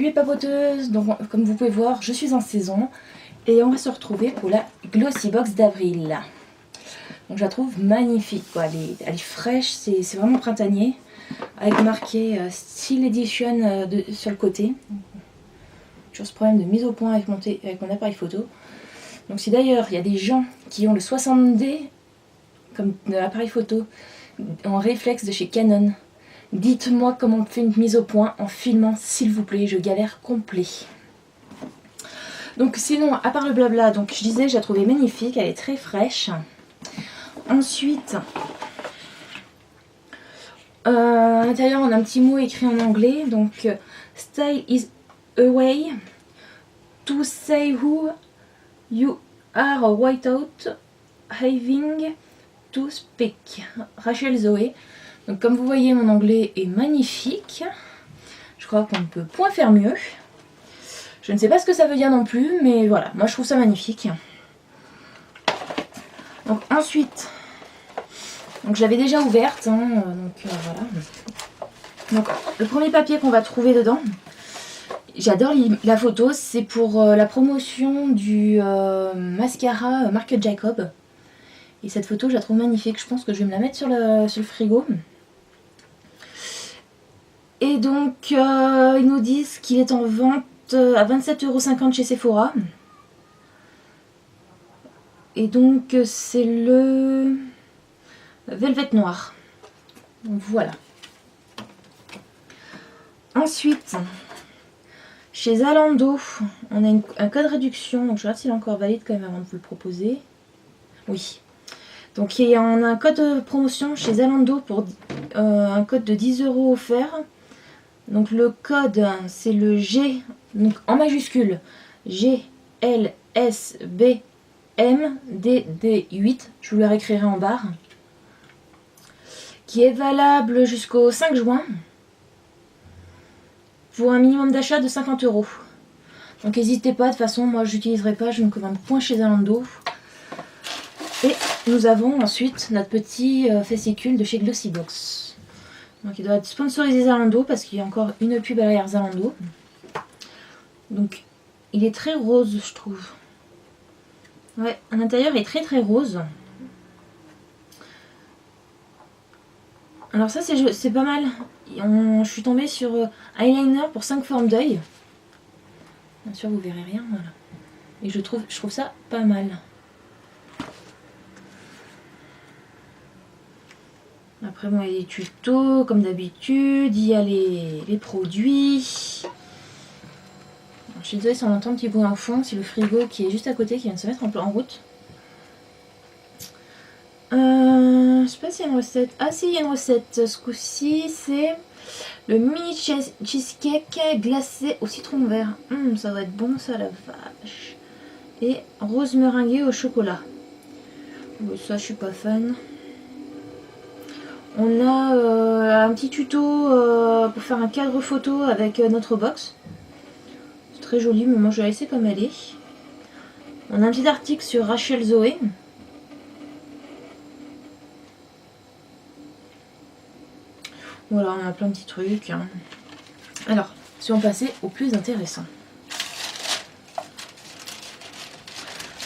Salut les papoteuses, donc comme vous pouvez voir je suis en saison et on va se retrouver pour la Glossy Box d'avril. Donc je la trouve magnifique quoi, elle est fraîche, c'est vraiment printanier avec marqué Style Edition sur le côté. Toujours ce problème de mise au point avec mon appareil photo. Donc si d'ailleurs il y a des gens qui ont le 60D comme appareil photo en réflexe de chez Canon, dites-moi comment on fait une mise au point en filmant, s'il vous plaît, je galère complet. Donc sinon, à part le blabla, donc je disais, je la trouvais magnifique, elle est très fraîche. Ensuite, à l'intérieur, on a un petit mot écrit en anglais, donc Style is a way to say who you are without having to speak. Rachel Zoé. Donc comme vous voyez, mon anglais est magnifique. Je crois qu'on ne peut point faire mieux. Je ne sais pas ce que ça veut dire non plus, mais voilà, moi je trouve ça magnifique. Donc ensuite, donc je l'avais déjà ouverte, hein, voilà. Donc le premier papier qu'on va trouver dedans, j'adore la photo, c'est pour la promotion du mascara Marc Jacob. Et cette photo, je la trouve magnifique, je pense que je vais me la mettre sur le frigo. Et donc, ils nous disent qu'il est en vente à 27,50 € chez Sephora. Et donc, c'est le Velvet Noir. Donc, voilà. Ensuite, chez Zalando, on a un code réduction. Donc, je regarde s'il est encore valide quand même avant de vous le proposer. Oui. Donc, on a un code de promotion chez Zalando pour un code de 10 € offert. Donc le code c'est le G, donc en majuscule, GLSBMDD8, je vous le réécrirai en barre, qui est valable jusqu'au 5 juin pour un minimum d'achat de 50 €. Donc n'hésitez pas, de toute façon moi je n'utiliserai pas, je ne commande point chez Zalando. Et nous avons ensuite notre petit fascicule de chez Glossy Box. Donc il doit être sponsorisé Zalando parce qu'il y a encore une pub à l'arrière Zalando. Donc il est très rose je trouve. Ouais, à l'intérieur il est très rose. Alors ça c'est pas mal. Je suis tombée sur eyeliner pour 5 formes d'œil. Bien sûr vous verrez rien, voilà. Et je trouve ça pas mal. Après, bon, il y a des tutos, comme d'habitude. Il y a les produits. Alors, je suis désolée si on entend un petit bruit en fond. C'est le frigo qui est juste à côté qui vient de se mettre en route. Je sais pas s'il y a une recette. Ah si, il y a une recette. Ce coup-ci, c'est le mini cheesecake glacé au citron vert. Ça va être bon ça, la vache. Et rose meringuée au chocolat. Bon, ça, je suis pas fan. On a un petit tuto pour faire un cadre photo avec notre box. C'est très joli, mais moi je vais la laisser comme elle est. On a un petit article sur Rachel Zoé. Voilà, on a plein de petits trucs. Hein. Alors, si on passait au plus intéressant.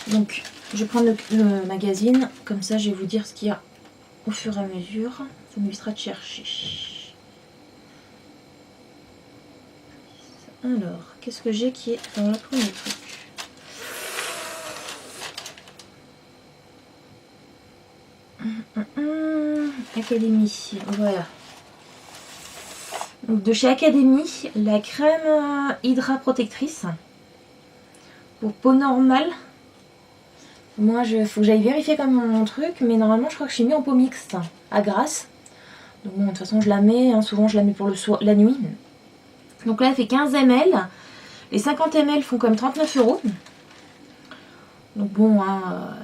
Donc, je vais prendre le magazine, comme ça je vais vous dire ce qu'il y a au fur et à mesure. Ça m'évitera de chercher. Alors, qu'est-ce que j'ai qui est dans le premier truc? Académie, voilà. Donc de chez Académie, la crème Hydra protectrice pour peau normale. Moi, faut que j'aille vérifier comme mon truc, mais normalement, je crois que je suis mis en peau mixte à grasse. Donc bon, de toute façon, je la mets, hein, souvent je la mets pour la nuit. Donc là, elle fait 15 ml. Les 50 ml font comme 39 €. Donc bon, hein,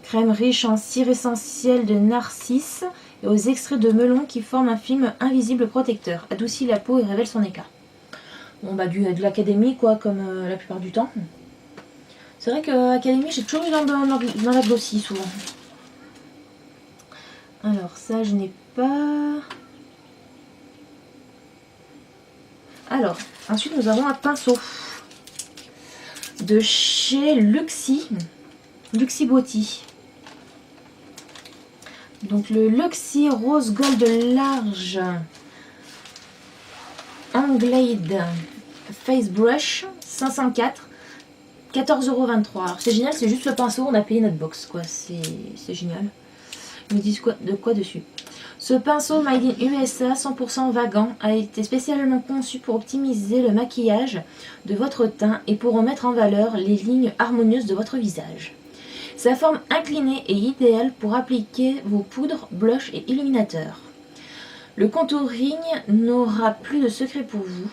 crème riche en cire essentielle de narcisse et aux extraits de melon qui forment un film invisible protecteur. Adoucit la peau et révèle son éclat. Bon bah de l'académie quoi, comme la plupart du temps. C'est vrai que Académie, j'ai toujours eu dans la Glossy souvent. Alors ça, je n'ai pas... Alors, ensuite nous avons un pinceau de chez Luxi Beauty. Donc le Luxi Rose Gold Large Anglade Face Brush 504, 14,23 €. Alors c'est génial, c'est juste le pinceau, on a payé notre box quoi, c'est génial. Ils nous disent quoi dessus. Ce pinceau Made in USA 100% Vagant a été spécialement conçu pour optimiser le maquillage de votre teint et pour remettre en valeur les lignes harmonieuses de votre visage. Sa forme inclinée est idéale pour appliquer vos poudres, blushs et illuminateurs. Le contouring n'aura plus de secret pour vous.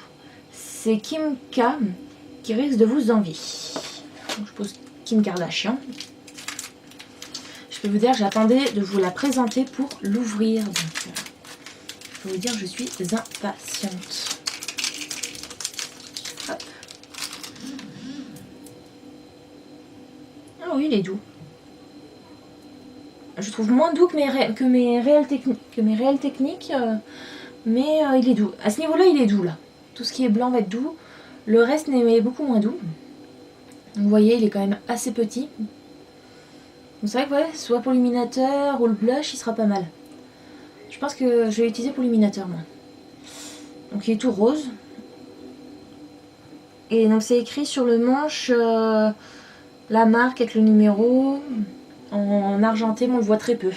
C'est Kim K qui risque de vous envier. Donc, je pose Kim Kardashian. Je peux vous dire que j'attendais de vous la présenter pour l'ouvrir. Donc, je peux vous dire que je suis impatiente. Hop. Ah oui, il est doux. Je trouve moins doux que mes réelles techniques, mais il est doux. À ce niveau-là, il est doux là. Tout ce qui est blanc va être doux. Le reste est beaucoup moins doux. Vous voyez, il est quand même assez petit. C'est vrai que ouais, soit pour l'illuminateur ou le blush, il sera pas mal. Je pense que je vais l'utiliser pour l'illuminateur moi. Donc il est tout rose. Et donc c'est écrit sur le manche la marque avec le numéro. En argenté, mais on le voit très peu.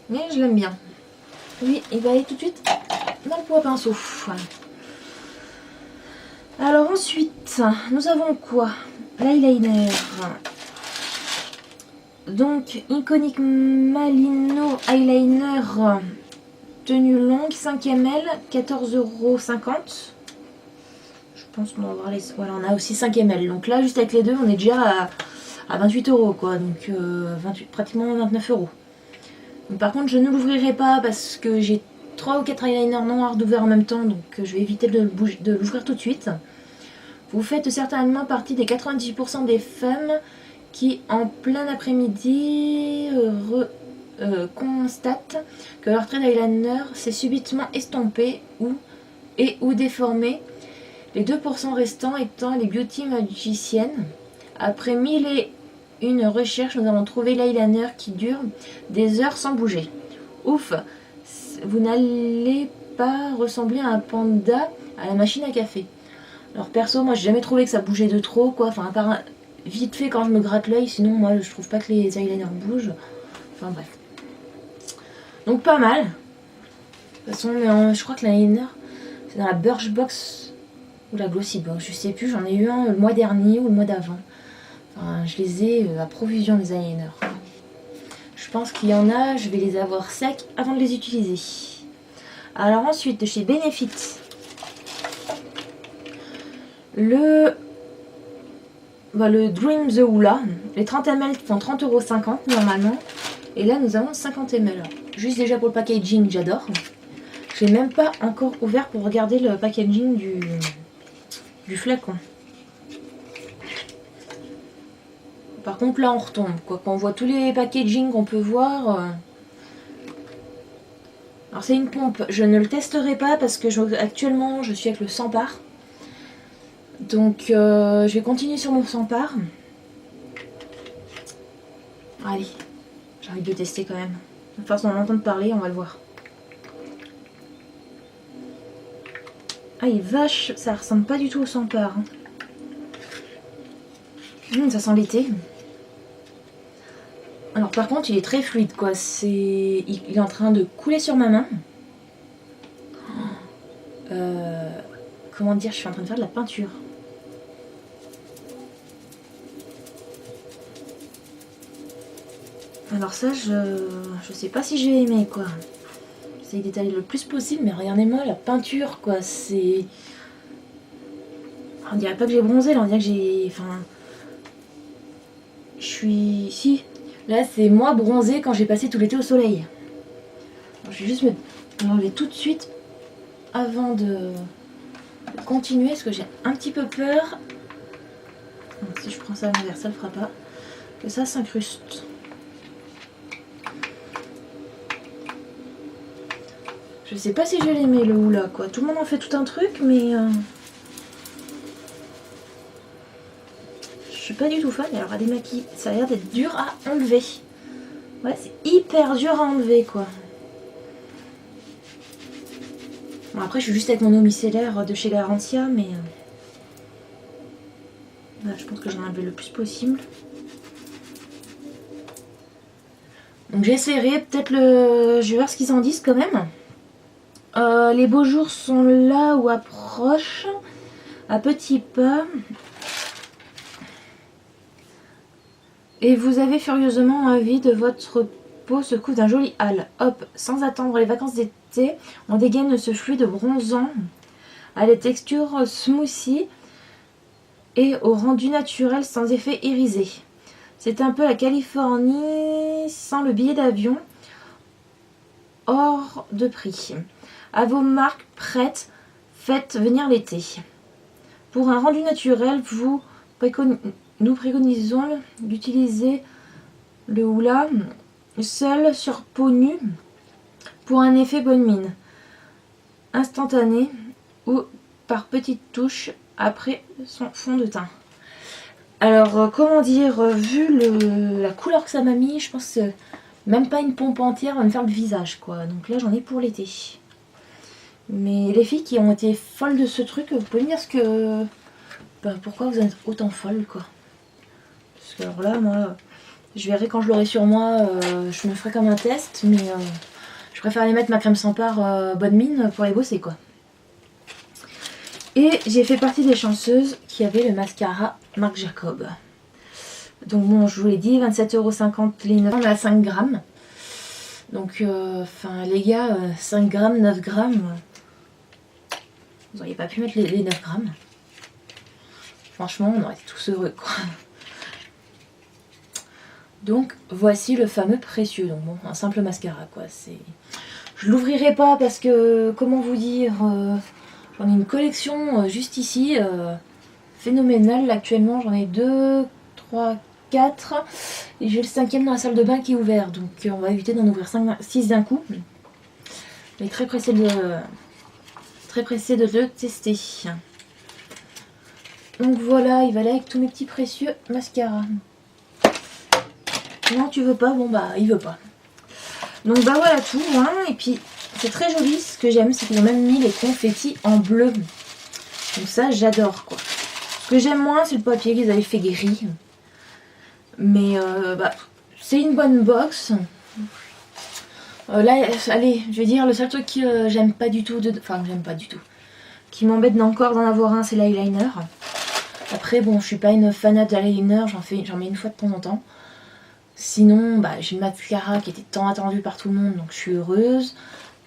Mais je l'aime bien. Lui, il va aller tout de suite dans le pot à pinceau. Voilà. Alors ensuite, nous avons quoi? L'eyeliner. Donc, Iconic Malino Eyeliner tenue longue, 5 ml, 14,50 €. Je pense qu'on va voir les... Voilà, on a aussi 5 ml. Donc là, juste avec les deux, on est déjà à 28 € quoi, donc pratiquement 29 €. Donc, par contre je ne l'ouvrirai pas parce que j'ai 3 ou 4 eyeliners noirs d'ouvert en même temps, donc je vais éviter de l'ouvrir tout de suite. Vous faites certainement partie des 98% des femmes qui en plein après-midi constatent que leur trait d'eyeliner s'est subitement estompé ou déformé, les 2% restants étant les beauty magiciennes. Après 1001 recherches, nous avons trouvé l'eyeliner qui dure des heures sans bouger. Ouf, vous n'allez pas ressembler à un panda à la machine à café. Alors perso, moi j'ai jamais trouvé que ça bougeait de trop quoi. Enfin à part vite fait quand je me gratte l'œil, sinon moi je trouve pas que les eyeliners bougent. Enfin bref. Donc pas mal. De toute façon, je crois que l'eyeliner c'est dans la Birchbox ou la Glossybox, je sais plus. J'en ai eu un le mois dernier ou le mois d'avant. Enfin, je les ai à profusion les eyeliners. Je pense qu'il y en a, je vais les avoir secs avant de les utiliser. Alors ensuite, de chez Benefit, le Dream the Hula. Les 30 ml font 30,50 € normalement. Et là, nous avons 50 ml. Juste déjà pour le packaging, j'adore. Je l'ai même pas encore ouvert pour regarder le packaging du flacon. Par contre là on retombe quoi, quand on voit tous les packaging qu'on peut voir. Alors c'est une pompe, je ne le testerai pas parce que actuellement je suis avec le 100 par. Donc je vais continuer sur mon 100 par. Allez, j'ai envie de le tester quand même. De toute façon on entend parler, on va le voir. Ah il est vache, ça ressemble pas du tout au 100 par. Ça sent l'été. Alors par contre il est très fluide quoi, il est en train de couler sur ma main. Comment dire, je suis en train de faire de la peinture. Alors ça je sais pas si je vais aimer quoi. J'essaie d'étaler le plus possible mais regardez-moi la peinture quoi, c'est... On dirait pas que j'ai bronzé là, on dirait que j'ai... Enfin... Je suis... Si... Là, c'est moi bronzé quand j'ai passé tout l'été au soleil. Alors, je vais juste me l'enlever tout de suite avant de continuer parce que j'ai un petit peu peur. Donc, si je prends ça à l'envers, ça le fera pas. Que ça s'incruste. Je sais pas si je vais l'aimer le hula quoi. Tout le monde en fait tout un truc mais je suis pas du tout fan. Alors à démaquiller, ça a l'air d'être dur à enlever. Ouais, c'est hyper dur à enlever quoi. Bon après je suis juste avec mon eau micellaire de chez Garantia mais bah, je pense que j'en enlève le plus possible. Donc j'essaierai peut-être je vais voir ce qu'ils en disent quand même. Les beaux jours sont là ou approchent à petits pas. Et vous avez furieusement envie de votre peau se couvre d'un joli hâle. Hop, sans attendre les vacances d'été, on dégaine ce fluide bronzant à la texture smoothie et au rendu naturel sans effet irisé. C'est un peu la Californie sans le billet d'avion, hors de prix. À vos marques prêtes, faites venir l'été. Pour un rendu naturel, nous préconisons d'utiliser le hula seul sur peau nue pour un effet bonne mine, instantané ou par petites touches après son fond de teint. Alors comment dire, vu la couleur que ça m'a mis, je pense que même pas une pompe entière va me faire le visage quoi. Donc là j'en ai pour l'été. Mais les filles qui ont été folles de ce truc, vous pouvez me dire pourquoi vous êtes autant folles quoi. Parce que alors là moi je verrai quand je l'aurai sur moi, je me ferai comme un test, mais je préfère aller mettre ma crème sans pare bonne mine pour les bosser quoi. Et j'ai fait partie des chanceuses qui avaient le mascara Marc Jacob. Donc bon, je vous l'ai dit, 27,50 € les 9, on est à 5 grammes. Donc enfin les gars, 5 grammes, 9 grammes, vous n'auriez pas pu mettre les 9 grammes. Franchement, on aurait été tous heureux quoi. Donc voici le fameux précieux, donc bon, un simple mascara quoi. Je l'ouvrirai pas parce que, comment vous dire, j'en ai une collection juste ici, phénoménale. Actuellement j'en ai 2, 3, 4 et j'ai le 5e dans la salle de bain qui est ouvert. Donc on va éviter d'en ouvrir 6 d'un coup. Mais très pressé de le tester. Donc voilà, il va aller avec tous mes petits précieux mascaras. Non, tu veux pas? Bon bah il veut pas. Donc bah voilà tout hein. Et puis c'est très joli, ce que j'aime c'est qu'ils ont même mis les confettis en bleu. Donc ça j'adore quoi. Ce que j'aime moins c'est le papier qu'ils avaient fait gris. Mais bah c'est une bonne box. Là allez, je vais dire le seul truc que j'aime pas du tout, qui m'embête encore d'en avoir un, c'est l'eyeliner. Après bon je suis pas une fanat d'eyeliner, j'en mets une fois de temps en temps. Sinon, bah, j'ai le mascara qui était tant attendu par tout le monde, donc je suis heureuse.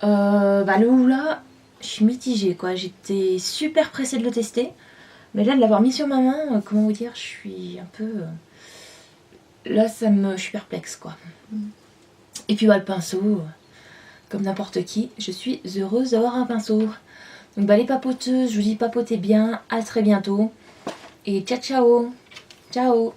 Bah, le hula, je suis mitigée quoi. J'étais super pressée de le tester. Mais là, de l'avoir mis sur ma main, comment vous dire, je suis un peu... Là, je suis perplexe quoi. Et puis bah, le pinceau, comme n'importe qui, je suis heureuse d'avoir un pinceau. Donc bah, les papoteuses, je vous dis papotez bien, à très bientôt. Et ciao ciao. Ciao.